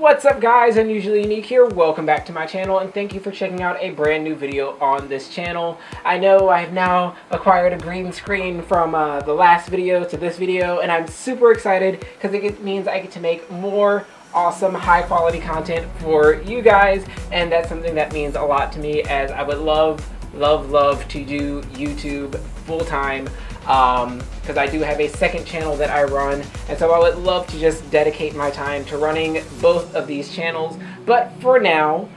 What's up guys, Unusually Unique here. Welcome back to my channel and thank you for checking out a brand new video on this channel. I know I have now acquired a green screen from the last video to this video, and I'm super excited because it means I get to make more awesome high quality content for you guys, and that's something that means a lot to me, as I would love to do YouTube full time. Because I do have a second channel that I run, and so I would love to just dedicate my time to running both of these channels. But for now,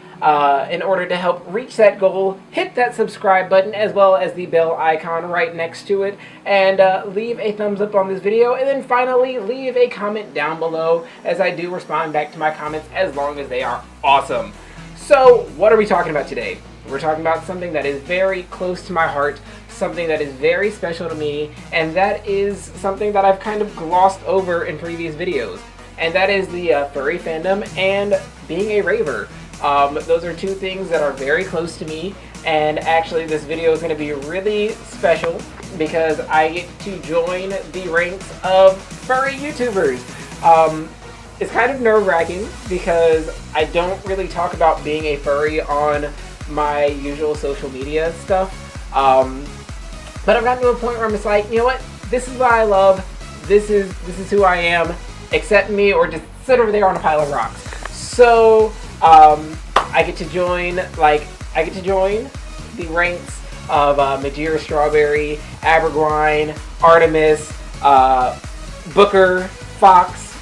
in order to help reach that goal, hit that subscribe button as well as the bell icon right next to it, and leave a thumbs up on this video, and then finally leave a comment down below, as I do respond back to my comments as long as they are awesome. So what are we talking about today? We're talking about something that is very close to my heart, something that is very special to me, and that is something that I've kind of glossed over in previous videos, and that is the furry fandom and being a raver. Those are two things that are very close to me, and actually this video is going to be really special because I get to join the ranks of furry YouTubers. It's kind of nerve-wracking because I don't really talk about being a furry on my usual social media stuff. But I've gotten to a point where I'm just like, you know what? This is what I love. This is who I am. Accept me or just sit over there on a pile of rocks. So I get to join the ranks of Madeira Strawberry, Abergwine, Artemis, Booker, Fox,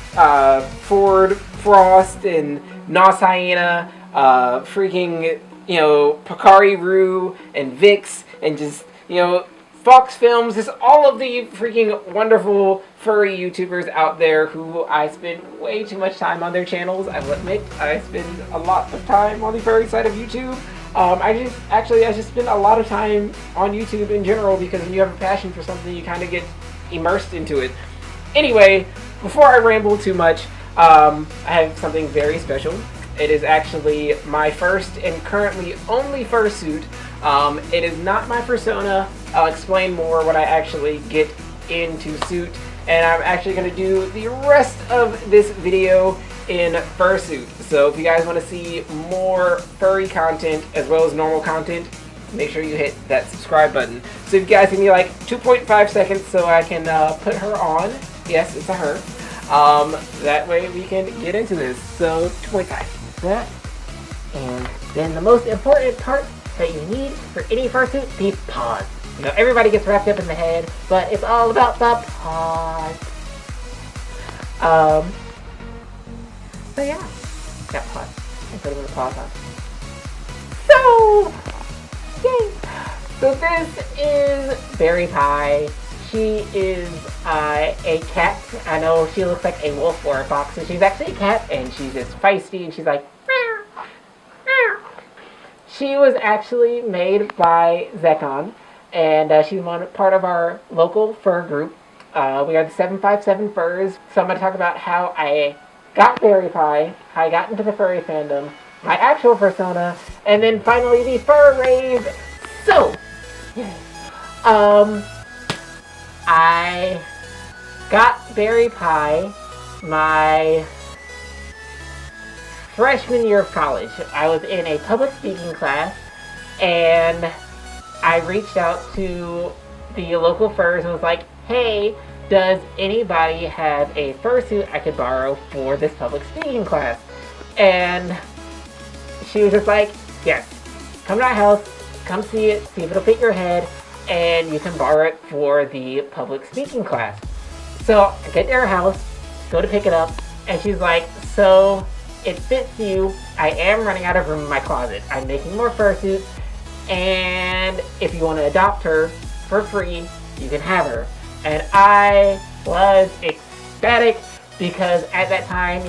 Ford, Frost, and Nos Hyena, freaking, Picari Roo and Vix, and just, Fox Films, just all of the freaking wonderful furry YouTubers out there who I spend way too much time on their channels. I will admit, I spend a lot of time on the furry side of YouTube. I just spend a lot of time on YouTube in general, because when you have a passion for something, you kind of get immersed into it. Anyway, before I ramble too much, I have something very special. It is actually my first and currently only fursuit. It is not my persona. I'll explain more when I actually get into suit, and I'm actually going to do the rest of this video in fursuit. So if you guys want to see more furry content as well as normal content, make sure you hit that subscribe button. So if you guys give me like 2.5 seconds so I can put her on. Yes, it's a her. That way we can get into this. So 2.5. That, and then the most important part that you need for any fursuit, the paws. Everybody gets wrapped up in the head, but it's all about the paws. So yeah, got paws. I put a little paws on. So, yay! So this is Berry Pie. She is a cat. I know she looks like a wolf or a fox, and she's actually a cat, and she's just feisty, and she's like, meow, meow. She was actually made by Zecon, and she's part of our local fur group. We are the 757 Furs, so I'm going to talk about how I got Berry Pie, how I got into the furry fandom, my actual persona, and then finally the fur rave. So, I got Berry Pie my freshman year of college. I was in a public speaking class, and I reached out to the local furs and was like, hey, does anybody have a fursuit I could borrow for this public speaking class? And she was just like, yes, come to our house, come see it, see if it'll fit your head, and you can borrow it for the public speaking class. So I get to her house, go to pick it up, and she's like, so it fits you. I am running out of room in my closet. I'm making more fursuits, and if you want to adopt her for free, you can have her. And I was ecstatic because at that time,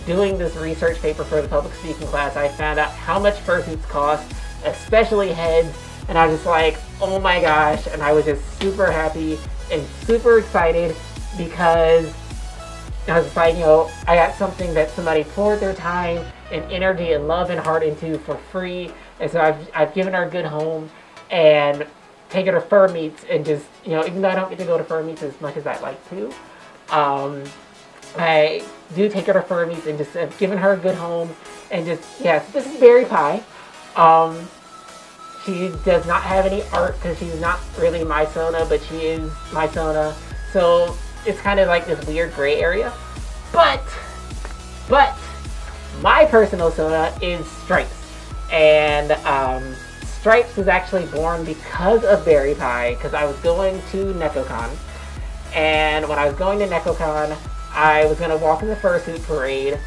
doing this research paper for the public speaking class, I found out how much fursuits cost, especially heads. And I was just like, oh my gosh, and I was just super happy and super excited because I was just like, I got something that somebody poured their time and energy and love and heart into for free. And so I've given her a good home and taken her fur meets, and just, even though I don't get to go to fur meets as much as I'd like to, I do take her to Furry meets and just have given her a good home. And just, yes, this is Berry Pie. She does not have any art because she's not really my Sona, but she is my Sona. So it's kind of like this weird gray area. But my personal Sona is Stripes. And Stripes was actually born because of Berry Pie, because I was going to NecoCon. And when I was going to NecoCon, I was going to walk in the fursuit parade,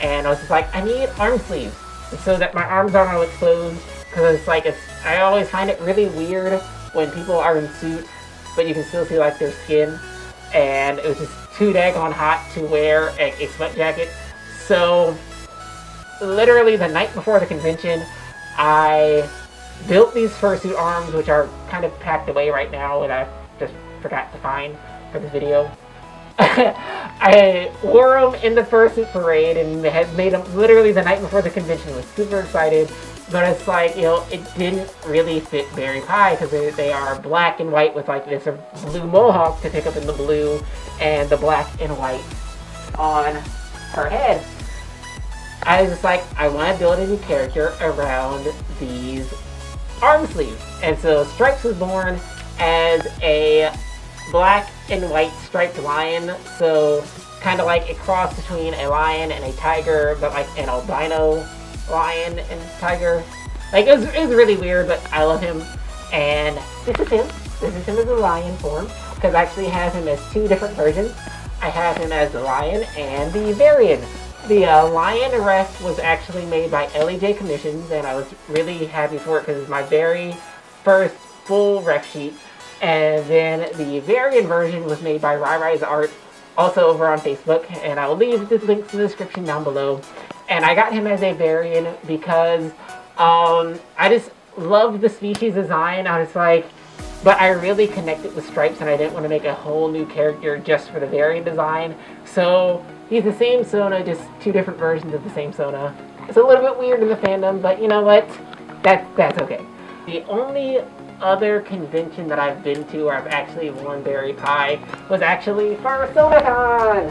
and I was just like, I need arm sleeves so that my arms aren't all exposed, because it's like, I always find it really weird when people are in suits, but you can still see like their skin, and it was just too daggone hot to wear a sweat jacket. So literally the night before the convention, I built these fursuit arms, which are kind of packed away right now, and I just forgot to find for this video. I wore them in the fursuit parade and had made them literally the night before the convention. I was super excited, but it's like, you know, it didn't really fit Berry Pie because they are black and white with like this blue mohawk to pick up in the blue and the black and white on her head. I was just like, I want to build a new character around these arm sleeves. And so Stripes was born as a black and white striped lion, so kind of like a cross between a lion and a tiger, but like an albino lion and tiger. Like, it was really weird, but I love him. And this is him. This is him as a lion form, because I actually have him as two different versions. I have him as the lion and the variant. The lion rest was actually made by Ellie-Jay Commissions, and I was really happy for it because it's my very first full ref sheet. And then the variant version was made by Ryrys Art, also over on Facebook, and I'll leave the links in the description down below. And I got him as a variant because I just loved the species design. I was like, but I really connected with Stripes, and I didn't want to make a whole new character just for the variant design. So he's the same Sona, just two different versions of the same Sona. It's a little bit weird in the fandom, but you know what? That's okay. The only other convention that I've been to where I've actually worn Berry Pie was actually Farmasonacon,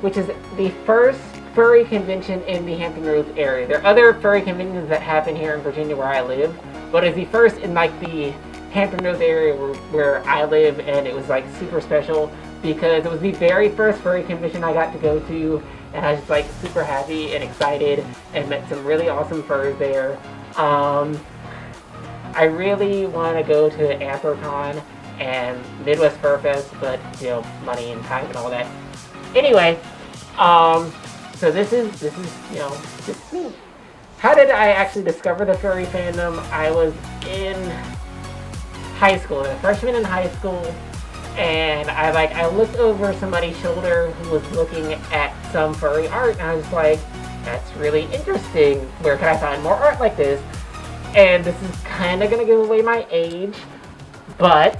which is the first furry convention in the Hampton Roads area. There are other furry conventions that happen here in Virginia where I live, but it's the first in like the Hampton Roads area where I live, and it was like super special because it was the very first furry convention I got to go to, and I was just like super happy and excited and met some really awesome furs there. I really want to go to Anthrocon and Midwest Fur Fest, but, you know, money and time and all that. Anyway, so this is, you know, just me. How did I actually discover the furry fandom? I was in high school, a freshman in high school, and I looked over somebody's shoulder who was looking at some furry art, and I was like, that's really interesting. Where can I find more art like this? And this is kind of going to give away my age, but,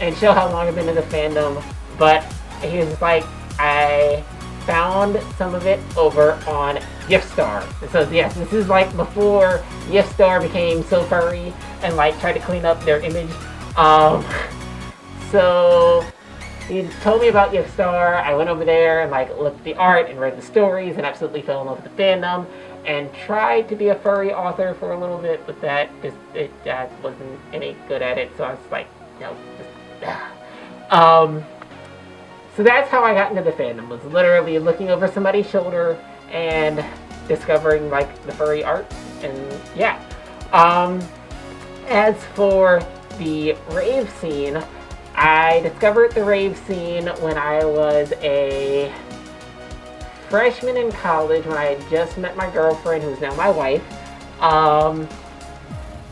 and show how long I've been in the fandom, but he was like, I found some of it over on Giftstar. So yes, this is like before Giftstar became so furry and like tried to clean up their image. So he told me about Giftstar. I went over there and like looked at the art and read the stories and absolutely fell in love with the fandom. And tried to be a furry author for a little bit, but that just wasn't any good at it. So I was like, no. So that's how I got into the fandom. Was literally looking over somebody's shoulder and discovering like the furry art, and yeah. As for the rave scene, I discovered the rave scene when I was a freshman in college, when I had just met my girlfriend, who's now my wife.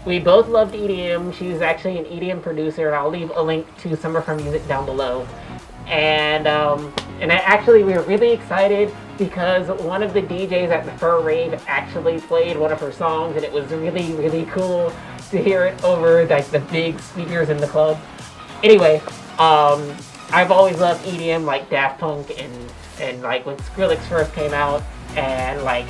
We both loved EDM. She was actually an EDM producer, and I'll leave a link to some of her music down below. And we were really excited because one of the DJs at the Fur Rave actually played one of her songs, and it was really, really cool to hear it over like the big speakers in the club. Anyway, I've always loved EDM, like Daft Punk and like when Skrillex first came out, and like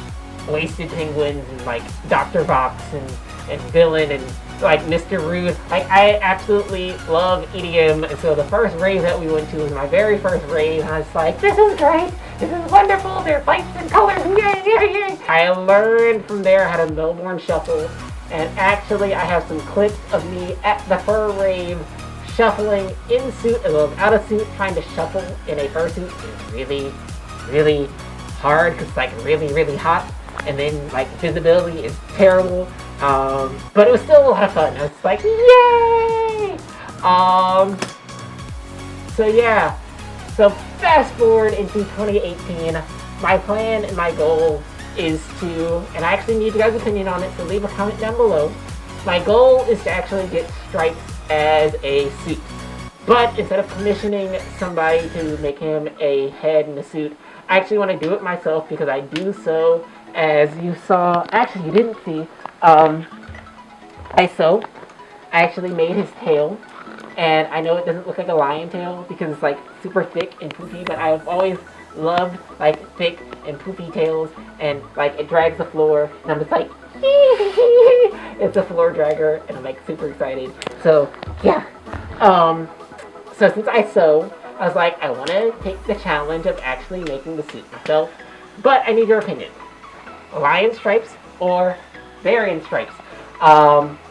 Wasted Penguins and like Dr. Vox and and Villain and like Mr. Rude. Like, I absolutely love EDM, and so the first rave that we went to was my very first rave, and I was like, this is great, this is wonderful, there are lights and colors, yay, yay, yay. I learned from there how to Melbourne Shuffle, and actually I have some clips of me at the fur rave shuffling in suit as well as out of suit, trying to shuffle in a fursuit is really, really hard because it's like really, really hot, and then like visibility is terrible. But it was still a lot of fun. I was like, yay! So yeah. So fast forward into 2018, my plan and my goal is to, and I actually need you guys' opinion on it, so leave a comment down below. My goal is to actually get stripes as a suit. But instead of commissioning somebody to make him a head in a suit, I actually want to do it myself because I do so, as you saw, actually you didn't see, I actually made his tail, and I know it doesn't look like a lion tail because it's like super thick and poofy, but I've always loved like thick and poofy tails, and like it drags the floor, and I'm just like, it's a floor dragger, and I'm like super excited. So yeah, so since I sew, I was like, I want to take the challenge of actually making the suit myself, but I need your opinion. Lion stripes or variant stripes?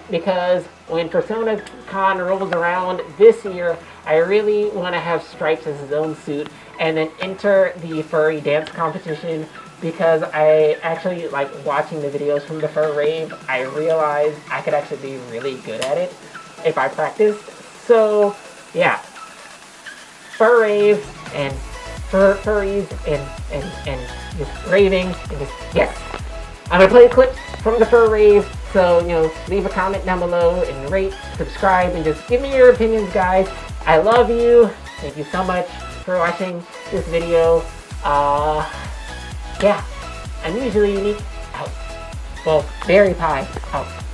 Because when Persona Con rolls around this year, I really want to have Stripes as his own suit and then enter the furry dance competition, because I actually like watching the videos from the fur rave. I realized I could actually be really good at it if I practiced. So yeah, fur rave and furries and just raving and just, yes. I'm going to play a clip from the fur rave, so, you know, leave a comment down below and rate, subscribe, and just give me your opinions, guys. I love you. Thank you so much for watching this video. Yeah, I'm usually Uneek, out. Well, Berry Pie, out.